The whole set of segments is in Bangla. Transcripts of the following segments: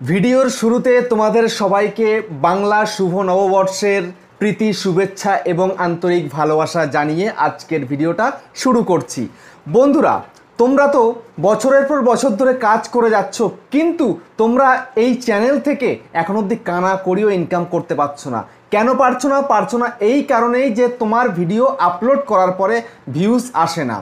ভিডিওর শুরুতে তোমাদের সবাইকে বাংলা শুভ নববর্ষের প্রীতি শুভেচ্ছা এবং আন্তরিক ভালোবাসা জানিয়ে আজকের ভিডিওটা শুরু করছি। বন্ধুরা, তোমরা তো বছরের পর বছর ধরে কাজ করে যাচ্ছ, কিন্তু তোমরা এই চ্যানেল থেকে এখন অবধি কানা করিও ইনকাম করতে পারছো না। কেন পারছো না এই কারণেই যে তোমার ভিডিও আপলোড করার পরে ভিউজ আসে না।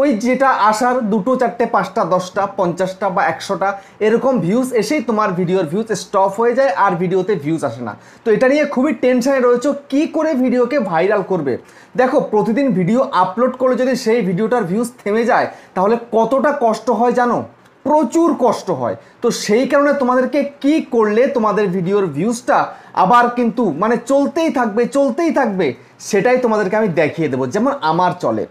ওই যেটা আসার 2টো 4টে 5টা 10টা 50টা বা 100টা এরকম ভিউজ এসেই তোমার ভিডিওর ভিউজ স্টপ হয়ে যায় আর ভিডিওতে ভিউজ আসে না। তো এটা নিয়ে খুবই টেনশনে রয়েছে, কি করে ভিডিওকে ভাইরাল করবে। দেখো, প্রতিদিন ভিডিও আপলোড করলে যদি সেই ভিডিওটার ভিউজ থেমে যায় তাহলে কতটা কষ্ট হয় জানো? প্রচুর কষ্ট হয়। তো সেই কারণে তোমাদেরকে কি করলে তোমাদের ভিডিওর ভিউজটা আবার কিন্তু চলতেই থাকবে সেটাই তোমাদেরকে আমি দেখিয়ে দেবো, যেমন আমার চলে।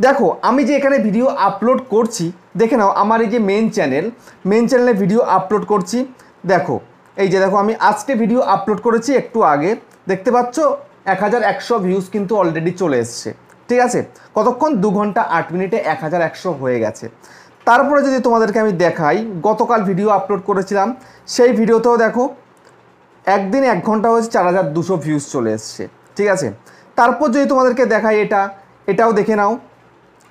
দেখো, আমি যে এখানে ভিডিও আপলোড করছি, দেখে নাও আমার এই যে মেন চ্যানেলে ভিডিও আপলোড করছি। দেখো, এই যে দেখো, আমি আজকে ভিডিও আপলোড করেছি একটু আগে, দেখতে পাচ্ছ 1100 ভিউজ কিন্তু অলরেডি চলে এসছে। ঠিক আছে, কতক্ষণ? 2 ঘন্টা 8 মিনিটে 1100 হয়ে গেছে। তারপরে যদি তোমাদেরকে আমি দেখাই, গতকাল ভিডিও আপলোড করেছিলাম, সেই ভিডিওতেও দেখো একদিন 1 ঘন্টা হয়েছে 4200 ভিউজ চলে এসছে। ঠিক আছে, তারপর যদি তোমাদেরকে দেখাই এটাও দেখে নাও,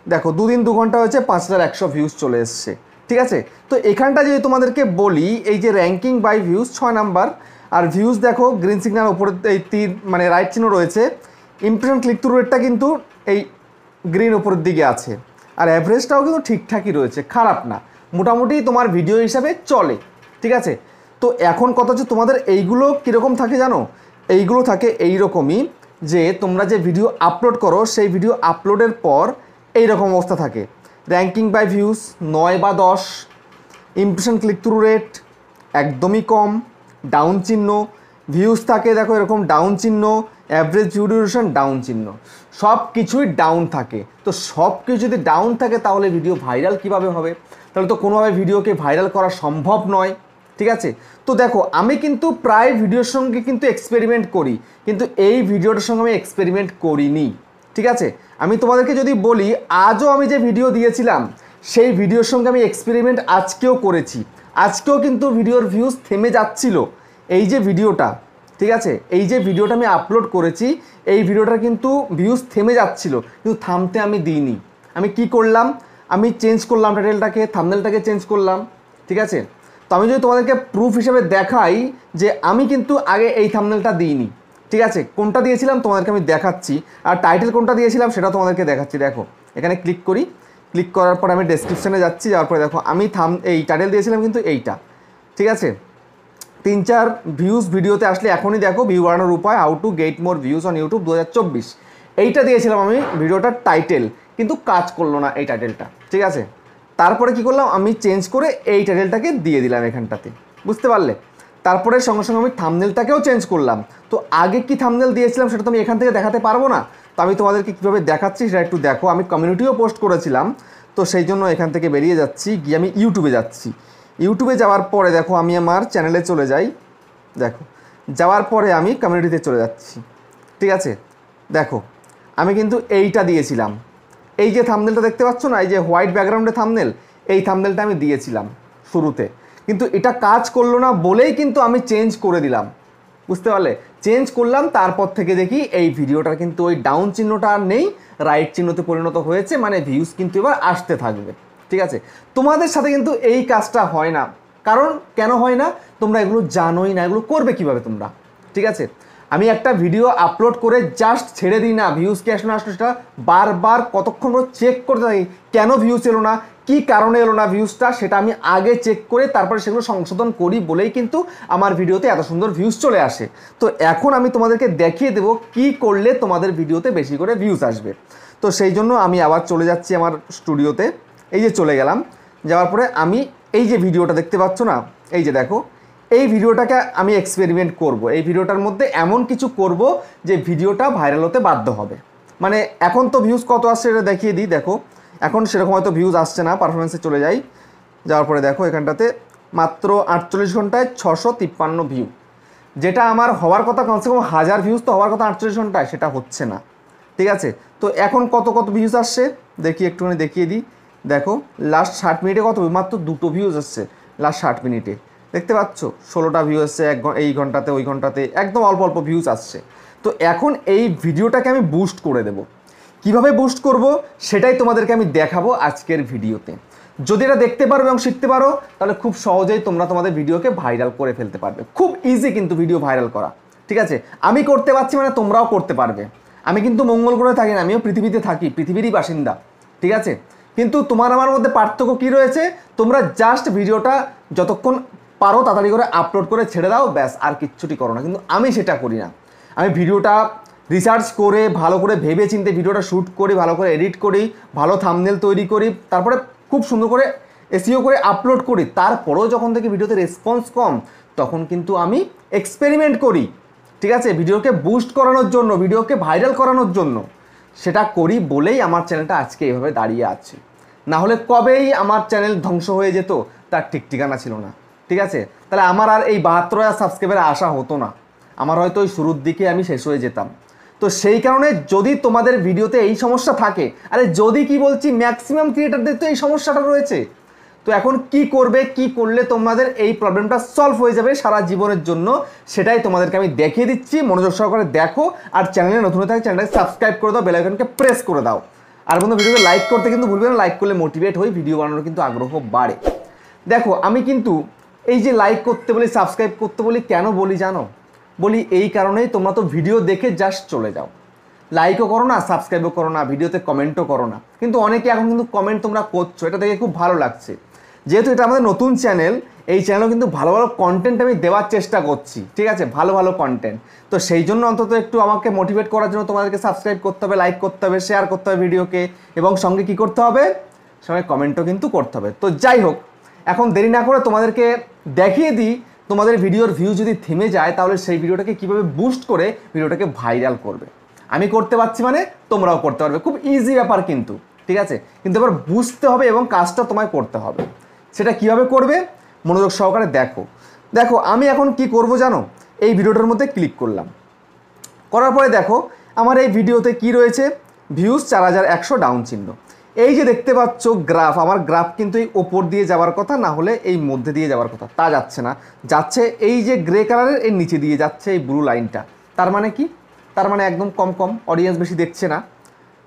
দেখো 2 দিন 2 ঘন্টা হয়েছে 5100 ভিউজ চলে এসছে। ঠিক আছে, তো এখানটা যদি তোমাদেরকে বলি, এই যে র্যাঙ্কিং বাই ভিউজ 6 নাম্বার, আর ভিউজ দেখো গ্রিন সিগন্যাল ওপরে এই তীর রাইট চিহ্ন রয়েছে। ইমপ্রেশন ক্লিক থ্রু রেটটা কিন্তু এই গ্রিন ওপরের দিকে আছে, আর অ্যাভারেজটাও কিন্তু ঠিকঠাকই রয়েছে, খারাপ না, মোটামুটি তোমার ভিডিও হিসাবে চলে। ঠিক আছে, তো এখন কথা হচ্ছে তোমাদের এইগুলো কীরকম থাকে জানো? এইগুলো থাকে এইরকমই, যে তোমরা যে ভিডিও আপলোড করো সেই ভিডিও আপলোডের পর এই রকম অবস্থা থাকে। র্যাঙ্কিং বাই ভিউজ 9 বা 10, ইমপ্রেশন ক্লিক থ্রু রেট একদমই কম, ডাউন চিহ্ন, ভিউজ থাকে দেখো এরকম ডাউন চিহ্ন, অ্যাভারেজ ভিউ ডিউরেশন ডাউন চিহ্ন, সব কিছুই ডাউন থাকে। তো সব কিছু যদি ডাউন থাকে তাহলে ভিডিও ভাইরাল কিভাবে হবে? তাহলে তো কোনোভাবে ভিডিওকে ভাইরাল করা সম্ভব নয়। ঠিক আছে, তো দেখো আমি কিন্তু প্রায় ভিডিওর সঙ্গে কিন্তু এক্সপেরিমেন্ট করি, কিন্তু এই ভিডিওটার সঙ্গে আমি এক্সপেরিমেন্ট করিনি। ঠিক আছে, আমি তোমাদেরকে যদি বলি, আজও আমি যে ভিডিও দিয়েছিলাম সেই ভিডিওর সঙ্গে আমি এক্সপেরিমেন্ট আজকেও করেছি। আজকেও কিন্তু ভিডিওর ভিউজ থেমে যাচ্ছিল। এই যে ভিডিওটা, ঠিক আছে, এই যে ভিডিওটা আমি আপলোড করেছি, এই ভিডিওটা কিন্তু ভিউজ থেমে যাচ্ছিল, কিন্তু থামতে আমি দিইনি। আমি কি করলাম? আমি চেঞ্জ করলাম টাইটেলটাকে, থাম্বনেলটাকে চেঞ্জ করলাম। ঠিক আছে, তো আমি যদি তোমাদেরকে প্রুফ হিসেবে দেখাই যে আমি কিন্তু আগে এই থাম্বনেলটা দিইনি। ঠিক আছে, কোনটা দিয়েছিলাম তোমাদেরকে আমি দেখাচ্ছি, আর টাইটেল কোনটা দিয়েছিলাম সেটা তোমাদেরকে দেখাচ্ছি। দেখো, এখানে ক্লিক করি, ক্লিক করার পর আমি ডেসক্রিপশানে যাচ্ছি, যাওয়ার পরে দেখো আমি এই টাইটেল দিয়েছিলাম কিন্তু এইটা। ঠিক আছে, 3-4 ভিউজ ভিডিওতে আসলে এখনই দেখো ভিউ বাড়ানোর উপায়, how to get more views on YouTube 2024, এইটা দিয়েছিলাম আমি ভিডিওটার টাইটেল, কিন্তু কাজ করলো না এই টাইটেলটা। ঠিক আছে, তারপরে কি করলাম, আমি চেঞ্জ করে এই টাইটেলটাকে দিয়ে দিলাম এখানটাতে, বুঝতে পারলে? তারপরে সঙ্গে সঙ্গে আমি থাম্বনেলটাকেও চেঞ্জ করলাম। তো আগে কি থাম্বনেল দিয়েছিলাম সেটা তো আমি এখান থেকে দেখাতে পারবো না, তো আমি তোমাদেরকে কীভাবে দেখাচ্ছি সেটা একটু দেখো। আমি কমিউনিটিও পোস্ট করেছিলাম, তো সেই জন্য এখান থেকে বেরিয়ে যাচ্ছি, গিয়ে আমি ইউটিউবে যাচ্ছি। ইউটিউবে যাওয়ার পরে দেখো আমি আমার চ্যানেলে চলে যাই, দেখো যাওয়ার পরে আমি কমিউনিটিতে চলে যাচ্ছি। ঠিক আছে, দেখো আমি কিন্তু এইটা দিয়েছিলাম, এই যে থাম্বনেলটা দেখতে পাচ্ছ না, এই যে হোয়াইট ব্যাকগ্রাউন্ডে থাম্বনেল, এই থাম্বনেলটা আমি দিয়েছিলাম শুরুতে, কিন্তু এটা কাজ করলো না বলেই কিন্তু আমি চেঞ্জ করে দিলাম, বুঝতে পারলে? চেঞ্জ করলাম, তারপর থেকে দেখি এই ভিডিওটার কিন্তু ওই ডাউন চিহ্নটা আর নেই, রাইট চিহ্নতে পরিণত হয়েছে, মানে ভিউজ কিন্তু এবার আসতে থাকবে। ঠিক আছে, তোমাদের সাথে কিন্তু এই কাজটা হয় না, কারণ কেন হয় না তোমরা এগুলো জানোই না, এগুলো করবে কিভাবে তোমরা? ঠিক আছে, আমি একটা ভিডিও আপলোড করে জাস্ট ছেড়ে দিই না, ভিউজ কি আসলো না আসলো সেটা বারবার কতক্ষণ করে চেক করতে থাকি, কেন ভিউজ এলো না, কী কারণে এলো না ভিউজটা, সেটা আমি আগে চেক করে তারপরে সেগুলো সংশোধন করি বলেই কিন্তু আমার ভিডিওতে এত সুন্দর ভিউজ চলে আসে। তো এখন আমি তোমাদেরকে দেখিয়ে দেবো কি করলে তোমাদের ভিডিওতে বেশি করে ভিউজ আসবে। তো সেই জন্য আমি আবার চলে যাচ্ছি আমার স্টুডিওতে, এই যে চলে গেলাম, যাওয়ার পরে আমি এই যে ভিডিওটা দেখতে পাচ্ছ না, এই যে দেখো, এই ভিডিওটাকে আমি এক্সপেরিমেন্ট করব। এই ভিডিওটার মধ্যে এমন কিছু করব যে ভিডিওটা ভাইরাল হতে বাধ্য হবে। মানে এখন তো ভিউজ কত আসছে এটা দেখিয়ে দিই। দেখো এখন সেরকম হয়তো ভিউজ আসছে না, পারফরমেন্সে চলে যাই, যাওয়ার পরে দেখো এখানটাতে মাত্র 48 ঘন্টায় 653 ভিউ, যেটা আমার হওয়ার কথা কমসে কম 1000 ভিউজ তো হওয়ার কথা 48 ঘন্টায়, সেটা হচ্ছে না। ঠিক আছে, তো এখন কত ভিউজ আসছে দেখি, একটুখানি দেখিয়ে দিই। দেখো লাস্ট 60 মিনিটে কত, মাত্র 2টো ভিউজ আসছে লাস্ট 60 মিনিটে। দেখতে পাচ্ছ 16টা ভিউ এসছে এই ঘন্টাতে, ওই ঘন্টাতে একদম অল্প অল্প ভিউজ আসছে। তো এখন এই ভিডিওটাকে আমি বুস্ট করে দেব। কিভাবে বুস্ট করব সেটাই তোমাদেরকে আমি দেখাবো আজকের ভিডিওতে। যদি এটা দেখতে পারো এবং শিখতে পারো তাহলে খুব সহজেই তোমরা তোমাদের ভিডিওকে ভাইরাল করে ফেলতে পারবে। খুব ইজি কিন্তু ভিডিও ভাইরাল করা, ঠিক আছে? আমি করতে পারছি মানে তোমরাও করতে পারবে। আমি কিন্তু মঙ্গল গ্রহে থাকি না, আমিও পৃথিবীতে থাকি, পৃথিবীরই বাসিন্দা, ঠিক আছে? কিন্তু তোমার আমার মধ্যে পার্থক্য কী রয়েছে, তোমরা জাস্ট ভিডিওটা যতক্ষণ পারো তাড়াতাড়ি করে আপলোড করে ছেড়ে দাও, ব্যাস, আর কিচ্ছুটি করো না। কিন্তু আমি সেটা করি না। আমি ভিডিওটা রিসার্চ করে ভালো করে ভেবে চিন্তে ভিডিওটা শ্যুট করি, ভালো করে এডিট করি, ভালো থাম্বনেল তৈরি করি, তারপরে খুব সুন্দর করে এসইও করে আপলোড করি। তারপরেও যখন থেকে ভিডিওতে রেসপন্স কম, তখন কিন্তু আমি এক্সপেরিমেন্ট করি, ঠিক আছে? ভিডিওকে বুস্ট করানোর জন্য, ভিডিওকে ভাইরাল করানোর জন্য সেটা করি বলেই আমার চ্যানেলটা আজকে এইভাবে দাঁড়িয়ে আছে। না হলে কবেই আমার চ্যানেল ধ্বংস হয়ে যেত, তার ঠিক ঠিকানা ছিল না, ঠিক আছে? তাহলে আমার আর এই 72,000 সাবস্ক্রাইবারে আসা হতো না, আমার হয়তো ওই শুরুর দিকে আমি শেষ হয়ে যেতাম। তো সেই কারণে যদি তোমাদের ভিডিওতে এই সমস্যা থাকে, আরে যদি কি বলছি, ম্যাক্সিমাম ক্রিয়েটারদের তো এই সমস্যাটা রয়েছে। তো এখন কি করবে, কি করলে তোমাদের এই প্রবলেমটা সলভ হয়ে যাবে সারা জীবনের জন্য, সেটাই তোমাদেরকে আমি দেখিয়ে দিচ্ছি। মনোযোগ সহকারে দেখো, আর চ্যানেলে নতুন হয়ে থাকে চ্যানেলটাকে সাবস্ক্রাইব করে দাও, বেল আইকনকে প্রেস করে দাও। আর বন্ধু ভিডিওকে লাইক করতে কিন্তু ভুলবে না, লাইক করলে মোটিভেট হই, ভিডিও বানানোর কিন্তু আগ্রহ বাড়ে। দেখো আমি কিন্তু এই যে লাইক করতে বলি, সাবস্ক্রাইব করতে বলি, কেন বলি জানো? বলি এই কারণেই, তোমরা তো ভিডিও দেখে জাস্ট চলে যাও, লাইকও করো না, সাবস্ক্রাইবও করো না, ভিডিওতে কমেন্টও করো না। কিন্তু অনেকে এখন কিন্তু কমেন্ট তোমরা করছো, এটা দেখে খুব ভালো লাগছে। যেহেতু এটা আমাদের নতুন চ্যানেল, এই চ্যানেলেও কিন্তু ভালো ভালো কন্টেন্ট আমি দেওয়ার চেষ্টা করছি, ঠিক আছে? ভালো ভালো কন্টেন্ট। তো সেই জন্য অন্তত একটু আমাকে মোটিভেট করার জন্য তোমাদেরকে সাবস্ক্রাইব করতে হবে, লাইক করতে হবে, শেয়ার করতে হবে ভিডিওকে, এবং সঙ্গে কি করতে হবে, সঙ্গে কমেন্টও কিন্তু করতে হবে। তো যাই হোক, এখন দেরি না করে তোমাদেরকে দেখিয়ে দিই, তোমাদের ভিডিওর ভিউ যদি থেমে যায় তাহলে সেই ভিডিওটাকে কীভাবে বুস্ট করে ভিডিওটাকে ভাইরাল করবে। আমি করতে পারছি মানে তোমরাও করতে পারবে, খুব ইজি ব্যাপার কিন্তু, ঠিক আছে? কিন্তু এবার বুঝতে হবে এবং কাজটা তোমায় করতে হবে। সেটা কিভাবে করবে মনোযোগ সহকারে দেখো। দেখো আমি এখন কি করব জানো? এই ভিডিওটার মধ্যে ক্লিক করলাম, করার পরে দেখো আমার এই ভিডিওতে কি রয়েছে, ভিউজ 4100, ডাউন চিহ্ন। এই যে দেখতে পাচ্ছ গ্রাফ, আমার গ্রাফ কিন্তু এই ওপর দিয়ে যাওয়ার কথা, না হলে এই মধ্যে দিয়ে যাওয়ার কথা, তা যাচ্ছে না, যাচ্ছে এই যে গ্রে কালারের এর নিচে দিয়ে যাচ্ছে এই ব্লু লাইনটা। তার মানে কি? তার মানে একদম কম কম, অডিয়েন্স বেশি দেখছে না।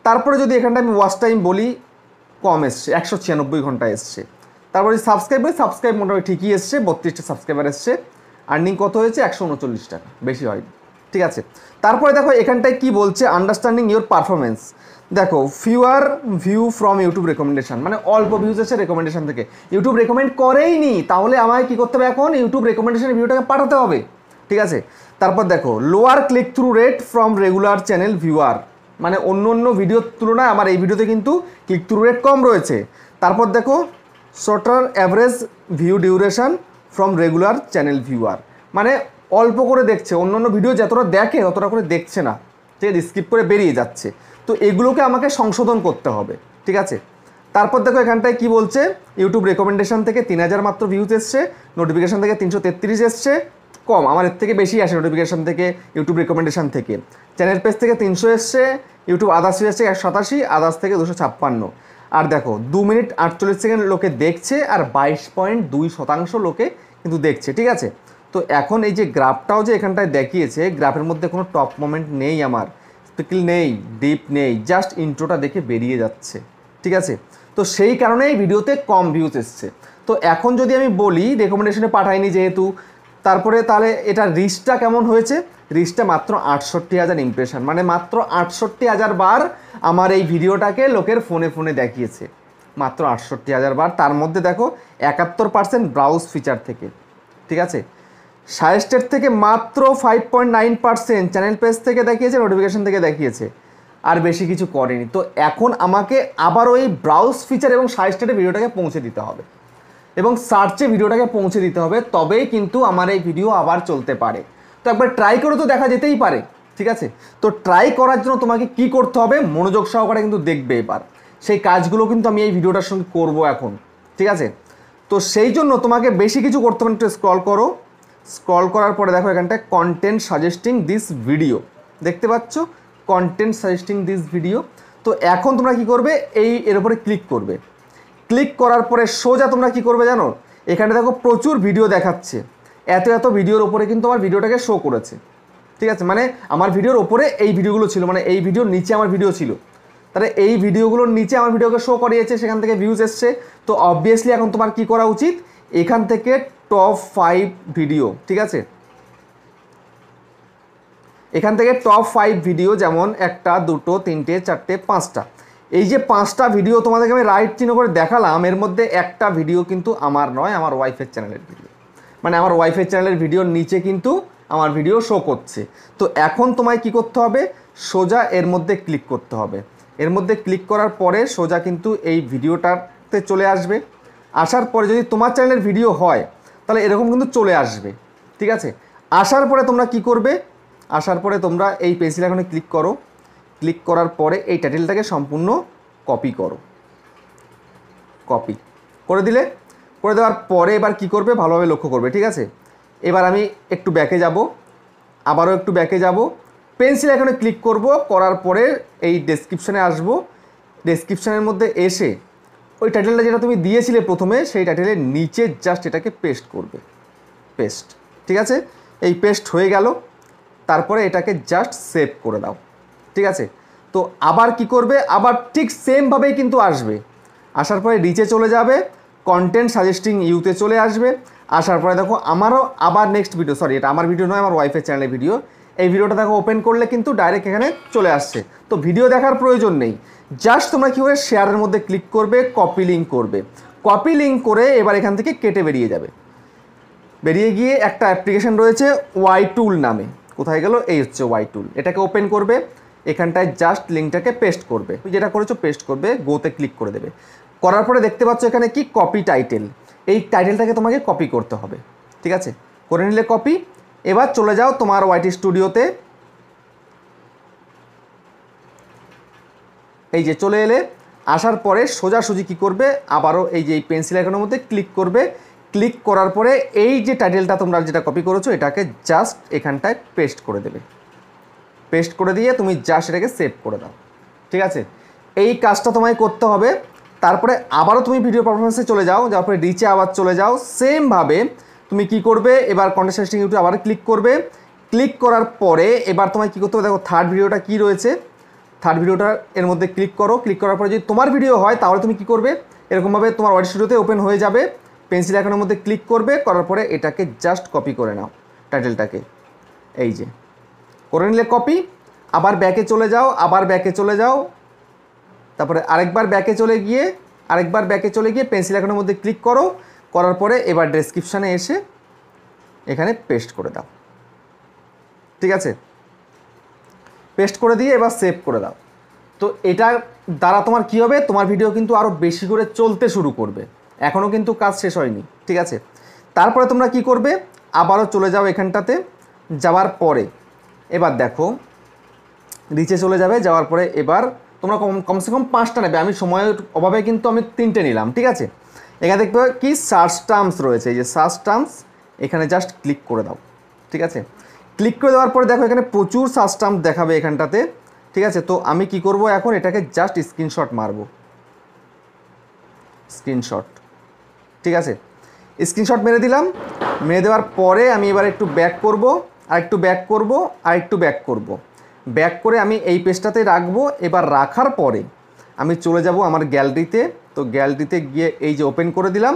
তারপরে যদি এখানটা আমি ওয়াচ টাইম বলি, কম এসছে, 196 ঘন্টা এসছে। তারপরে সাবস্ক্রাইব বলি, সাবস্ক্রাইব মোটামুটি ঠিকই এসছে, 32টা সাবস্ক্রাইবার এসছে। আর্নিং কত হয়েছে? 139 টাকা, বেশি হয়নি, ঠিক আছে? তারপরে দেখো এখানটায় কি বলছে, আন্ডারস্ট্যান্ডিং ইউর পারফরমেন্স। দেখো fewer view from YouTube recommendation, মানে অল্প ভিউজ এসে রেকমেন্ডেশন থেকে, ইউটিউব রেকমেন্ড করেই নি, তাহলে আমায় কী করতে হবে, এখন ইউটিউব রেকমেন্ডেশনের ভিডিওটাকে পাঠাতে হবে, ঠিক আছে? তারপর দেখো lower click through rate from regular channel viewer, মানে অন্য অন্য ভিডিওর তুলনায় আমার এই ভিডিওতে কিন্তু ক্লিক থ্রু রেট কম রয়েছে। তারপর দেখো shorter average view duration from regular channel viewer, মানে অল্প করে দেখছে, অন্য অন্য ভিডিও যতটা দেখে ততটা করে দেখছে না, ঠিক আছে? স্কিপ করে বেরিয়ে যাচ্ছে। তো এগুলোকে আমাকে সংশোধন করতে হবে, ঠিক আছে? তারপর দেখো এখানটায় কি বলছে, ইউটিউব রেকমেন্ডেশন থেকে 3000 মাত্র ভিউজ এসছে, নোটিফিকেশান থেকে 333 এসছে, কম, আমার এর থেকে বেশি আসে নোটিফিকেশান থেকে, ইউটিউব রেকমেন্ডেশন থেকে। চ্যানেল পেজ থেকে 300 এসছে, ইউটিউব আদার্স এসছে 187, আদার্স থেকে 256। আর দেখো 2 মিনিট 48 সেকেন্ড লোকে দেখছে, আর 22.2% লোকে কিন্তু দেখছে, ঠিক আছে? তো এখন এই যে গ্রাফটাও যে এখানটায় দেখিয়েছে, গ্রাফের মধ্যে কোনো টপ মোমেন্ট নেই, আমার স্পিকল নেই, ডিপ নেই, জাস্ট ইন্ট্রোটা দেখে বেরিয়ে যাচ্ছে, ঠিক আছে? তো সেই কারণেই ভিডিওতে কম ভিউজ এসছে। তো এখন যদি আমি বলি, রেকমেন্ডেশনে পাঠাইনি যেহেতু, তারপরে তাহলে এটা রিচটা কেমন হয়েছে, রিচটা মাত্র 68,000 ইমপ্রেশন, মানে মাত্র 68,000 বার আমার এই ভিডিওটাকে লোকের ফোনে ফোনে দেখিয়েছে, মাত্র 68,000 বার। তার মধ্যে দেখো 71% ব্রাউজ ফিচার থেকে, ঠিক আছে? সাজেস্টেড থেকে মাত্র 5.9%, চ্যানেল পেজ থেকে দেখিয়েছে, নোটিফিকেশন থেকে দেখিয়েছে, আর বেশি কিছু করেনি। তো এখন আমাকে আবার ওই ব্রাউজ ফিচার এবং সাজেস্টেডে ভিডিওটাকে পৌঁছে দিতে হবে, এবং সার্চে ভিডিওটাকে পৌঁছে দিতে হবে, তবেই কিন্তু আমার এই ভিডিও আবার চলতে পারে। তো একবার ট্রাই করে তো দেখা যেতেই পারে, ঠিক আছে? তো ট্রাই করার জন্য তোমাকে কি করতে হবে, মনোযোগ সহকারে কিন্তু দেখবে এবার, সেই কাজগুলো কিন্তু আমি এই ভিডিওটার সঙ্গে করব এখন, ঠিক আছে? তো সেই জন্য তোমাকে বেশি কিছু করতে হবে, একটু স্ক্রল করো, স্ক্রল করার পরে দেখো এখানটায় কন্টেন্ট সাজেস্টিং দিস ভিডিও, দেখতে পাচ্ছ কন্টেন্ট সাজেস্টিং দিস ভিডিও। তো এখন তোমরা কি করবে, এর উপরে ক্লিক করবে, ক্লিক করার পরে সোজা তোমরা কি করবে জানো, এখানে দেখো প্রচুর ভিডিও দেখাচ্ছে, এত এত ভিডিওর ওপরে কিন্তু আমার ভিডিওটাকে শো করেছে। ঠিক আছে, মানে আমার ভিডিওর ওপরে এই ভিডিওগুলো ছিল, মানে এই ভিডিওর নিচে আমার ভিডিও ছিল, তাহলে এই ভিডিওগুলোর নিচে আমার ভিডিওকে শো করিয়েছে, সেখান থেকে ভিউজ এসছে। তো অবভিয়াসলি এখন তোমার কি করা উচিত, এখান থেকে টপ 5 ভিডিও, ঠিক আছে, এখান থেকে টপ 5 ভিডিও, যেমন 1টা 2টো 3টে 4টে 5টা, এই যে 5টা ভিডিও তোমাদেরকে আমি রাইট চিহ্ন করে দেখালাম, এর মধ্যে একটা ভিডিও কিন্তু আমার নয়, আমার ওয়াইফের চ্যানেলের ভিডিও, মানে আমার ওয়াইফের চ্যানেলের ভিডিওর নিচে কিন্তু আমার ভিডিও শো করছে। তো এখন তোমায় কি করতে হবে, সোজা এর মধ্যে ক্লিক করতে হবে। এর মধ্যে ক্লিক করার পরে সোজা কিন্তু এই ভিডিওটাতে চলে আসবে। আসার পরে যদি তোমার চ্যানেলের ভিডিও হয় তাহলে এরকম কিন্তু চলে আসবে। ঠিক আছে, আসার পরে তোমরা কি করবে, আসার পরে তোমরা এই পেন্সিল আইকনে ক্লিক করো। ক্লিক করার পরে এই টাইটেলটাকে সম্পূর্ণ কপি করো। কপি করে দিলে, করে দেওয়ার পরে এবার কি করবে ভালোভাবে লক্ষ্য করবে। ঠিক আছে, এবার আমি একটু ব্যাকে যাব, আবারও একটু ব্যাকে যাব, পেন্সিল আইকনে ক্লিক করব, করার পরে এই ডেসক্রিপশানে আসব। ডেসক্রিপশানের মধ্যে এসে ওই টাইটেলটা যেটা তুমি দিয়েছিলে প্রথমে, সেই টাইটেলের নিচে জাস্ট এটাকে পেস্ট করবে। পেস্ট, ঠিক আছে, এই পেস্ট হয়ে গেল। তারপরে এটাকে জাস্ট সেভ করে দাও। ঠিক আছে, তো আবার কি করবে, আবার ঠিক সেমভাবেই কিন্তু আসবে। আসার পরে নিচে চলে যাবে, কন্টেন্ট সাজেস্টিং ইউতে চলে আসবে। আসার পরে দেখো আমারও আবার নেক্সট ভিডিও, সরি এটা আমার ভিডিও নয়, আমার ওয়াইফের চ্যানেলের ভিডিও। এই ভিডিওটা দেখো ওপেন করলে কিন্তু ডাইরেক্ট এখানে চলে আসছে। তো ভিডিও দেখার প্রয়োজন নেই, জাস্ট তোমরা কী করে শেয়ারের মধ্যে ক্লিক করবে, কপি লিঙ্ক করবে। কপি লিঙ্ক করে এবার এখান থেকে কেটে বেরিয়ে যাবে। বেরিয়ে গিয়ে একটা অ্যাপ্লিকেশন রয়েছে ওয়াই টুল নামে, কোথায় গেল, এই হচ্ছে ওয়াই টুল। এটাকে ওপেন করবে, এখানটায় জাস্ট লিঙ্কটাকে পেস্ট করবে, যেটা করেছো পেস্ট করবে, গোতে ক্লিক করে দেবে। করার পরে দেখতে পাচ্ছ এখানে কি কপি টাইটেল, এই টাইটেলটাকে তোমাকে কপি করতে হবে। ঠিক আছে, করে নিলে কপি। এবার চলে যাও তোমার ওয়াইটি স্টুডিওতে, এই যে চলে এলে। আসার পরে সোজাসুজি কী করবে, আবারও এই যে এই পেন্সিল আইকনের মধ্যে ক্লিক করবে। ক্লিক করার পরে এই যে টাইটেলটা তোমরা যেটা কপি করেছো এটাকে জাস্ট এখানটায় পেস্ট করে দেবে। পেস্ট করে দিয়ে তুমি জাস্ট এটাকে সেভ করে দাও। ঠিক আছে, এই কাজটা তোমায় করতে হবে। তারপরে আবারও তুমি ভিডিও পারফরমেন্সে চলে যাও, যাওয়ার পরে রিচে আবার চলে যাও। সেমভাবে তুমি কি করবে, এবার কন্টেন্ট সাজেস্টিং ইউটিউবে আবার ক্লিক করবে। ক্লিক করার পরে এবার তোমায় কী করতে হবে, দেখো থার্ড ভিডিওটা কী রয়েছে, থার্ড ভিডিওটা এর মধ্যে ক্লিক করো। ক্লিক করার পরে যদি তোমার ভিডিও হয় তাহলে তুমি কী করবে, এরকমভাবে তোমার ওয়াইটি স্টুডিওতে ওপেন হয়ে যাবে। পেন্সিল আইকনের মধ্যে ক্লিক করবে, করার পরে এটাকে জাস্ট কপি করে নাও টাইটেলটাকে, এই যে করে নিলে কপি। আবার ব্যাকে চলে যাও, আবার ব্যাকে চলে যাও, তারপরে আরেকবার ব্যাকে চলে গিয়ে পেন্সিল আইকনের মধ্যে ক্লিক করো। করার পরে এবার ডেসক্রিপশানে এসে এখানে পেস্ট করে দাও। ঠিক আছে, পেস্ট করে দিয়ে এবার সেভ করে দাও। তো এটার দ্বারা তোমার কী হবে, তোমার ভিডিও কিন্তু আরও বেশি করে চলতে শুরু করবে। এখনও কিন্তু কাজ শেষ হয়নি। ঠিক আছে, তারপরে তোমরা কি করবে, আবারও চলে যাও এখানটাতে। যাওয়ার পরে এবার দেখো নিচে চলে যাবে। যাওয়ার পরে এবার তোমরা কমসে কম 5টা নেবে, আমি সময়ের অভাবে কিন্তু আমি 3টে নিলাম। ঠিক আছে, এখানে দেখবে কি সার্চ টার্মস রয়েছে, এই যে সার্চ টার্মস, এখানে জাস্ট ক্লিক করে দাও। ঠিক আছে, ক্লিক করে দেওয়ার পরে দেখো এখানে প্রচুর সার্চ টার্মস দেখাবে এখানটাতে। ঠিক আছে, তো আমি কি করব, এখন এটাকে জাস্ট স্ক্রিনশট মারবো, স্ক্রিনশট। ঠিক আছে, স্ক্রিনশট মেরে দিলাম। মেরে দেওয়ার পরে আমি এবার একটু ব্যাক করব, আর একটু ব্যাক করব, আর একটু ব্যাক করব। ব্যাক করে আমি এই পেজটাতে রাখবো। এবার রাখার পরে আমি চলে যাব আমার গ্যালারিতে। তো গ্যালারিতে গিয়ে এই যে ওপেন করে দিলাম।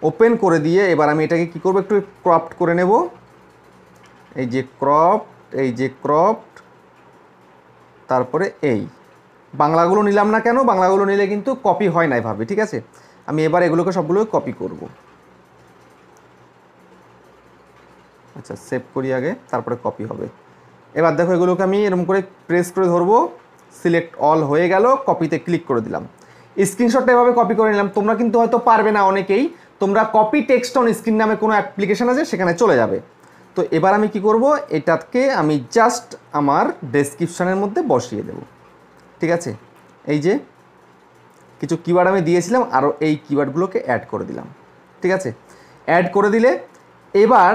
ওপেন করে দিয়ে এবার আমি এটাকে কি করব, একটু ক্রপড করে নেব। এই যে ক্রপড, তারপরে এই বাংলাগুলো নিলাম না কেন, বাংলাগুলো নিলে কিন্তু কপি হয় না এভাবে। ঠিক আছে, আমি এবার এগুলোকে সবগুলো কপি করব। আচ্ছা, সেভ করি আগে, তারপরে কপি হবে। এবার দেখো এগুলোকে আমি এরকম করে প্রেস করে ধরবো, সিলেক্ট অল হয়ে গেল, কপিতে ক্লিক করে দিলাম। স্ক্রিনশটটা এভাবে কপি করে নিলাম। তোমরা কিন্তু হয়তো পারবে না অনেকেই, তোমরা কপি টেক্সট অন স্ক্রিন নামে কোনো অ্যাপ্লিকেশন আছে, সেখানে চলে যাবে। তো এবার আমি কি করব, এটাকে আমি জাস্ট আমার ডেসক্রিপশানের মধ্যে বসিয়ে দেব। ঠিক আছে, এই যে কিছু কিওয়ার্ড আমি দিয়েছিলাম, আরও এই কিওয়ার্ডগুলোকে অ্যাড করে দিলাম। ঠিক আছে, অ্যাড করে দিলে এবার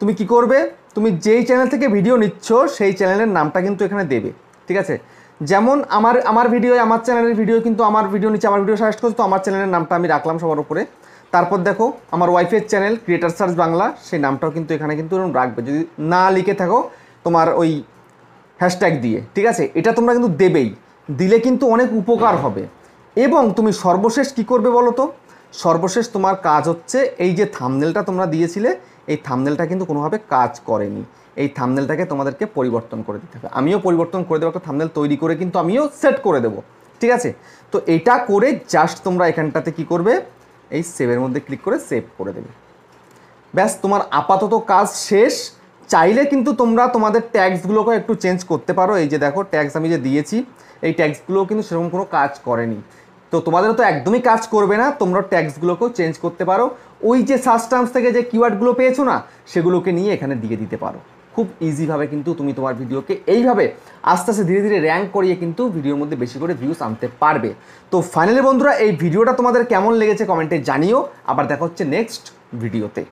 তুমি কি করবে, তুমি যেই চ্যানেল থেকে ভিডিও নিচ্ছ সেই চ্যানেলের নামটা কিন্তু এখানে দেবে। ঠিক আছে, যেমন আমার ভিডিও, আমার চ্যানেলের ভিডিও কিন্তু আমার ভিডিও নিচে আমার ভিডিও সাজেস্ট করছে, তো আমার চ্যানেলের নামটা আমি রাখলাম সবার উপরে। তারপর দেখো আমার ওয়াইফের চ্যানেল ক্রিয়েটার সার্চ বাংলা, সেই নামটাও কিন্তু এখানে কিন্তু এরকম রাখবে, যদি না লিখে থাকো তোমার ওই হ্যাশট্যাগ দিয়ে, ঠিক আছে? এটা তোমরা কিন্তু দেবেই, দিলে কিন্তু অনেক উপকার হবে। এবং তুমি সর্বশেষ কি করবে বলো তো? সর্বশেষ তোমার কাজ হচ্ছে এই যে থাম্বনেলটা তোমরা দিয়েছিলে, এই থাম্বনেলটা কিন্তু কোনোভাবে কাজ করেনি, এই থাম্বনেলটাকে তোমাদেরকে পরিবর্তন করে দিতে হবে। আমিও পরিবর্তন করে দেবো, একটা থাম্বনেল তৈরি করে কিন্তু আমিও সেট করে দেবো, ঠিক আছে? তো এটা করে জাস্ট তোমরা এখানটাতে কি করবে, এই সেভের মধ্যে ক্লিক করে সেভ করে দেবে। ব্যাস, তোমার আপাতত কাজ শেষ। চাইলে কিন্তু তোমরা তোমাদের ট্যাগসগুলোকে একটু চেঞ্জ করতে পারো। এই যে দেখো ট্যাগস আমি যে দিয়েছি, এই ট্যাগসগুলোও কিন্তু সেরকম কোনো কাজ করেনি। তো তোমাদেরও তো একদমই কাজ করবে না, তোমরা ট্যাগসগুলোকেও চেঞ্জ করতে পারো। ওই যে সার্চ টার্মস থেকে যে কিওয়ার্ডগুলো পেয়েছো না, সেগুলোকে নিয়ে এখানে দিয়ে দিতে পারো। খুব ইজিভাবে কিন্তু তুমি তোমার ভিডিওকে এইভাবে আস্তে আস্তে ধীরে ধীরে র্যাঙ্ক করিয়ে কিন্তু ভিডিওর মধ্যে বেশি করে ভিউস আনতে পারবে। তো ফাইনালি বন্ধুরা, এই ভিডিওটা তোমাদের কেমন লেগেছে কমেন্টে জানিও। আবার দেখা হচ্ছে নেক্সট ভিডিওতে।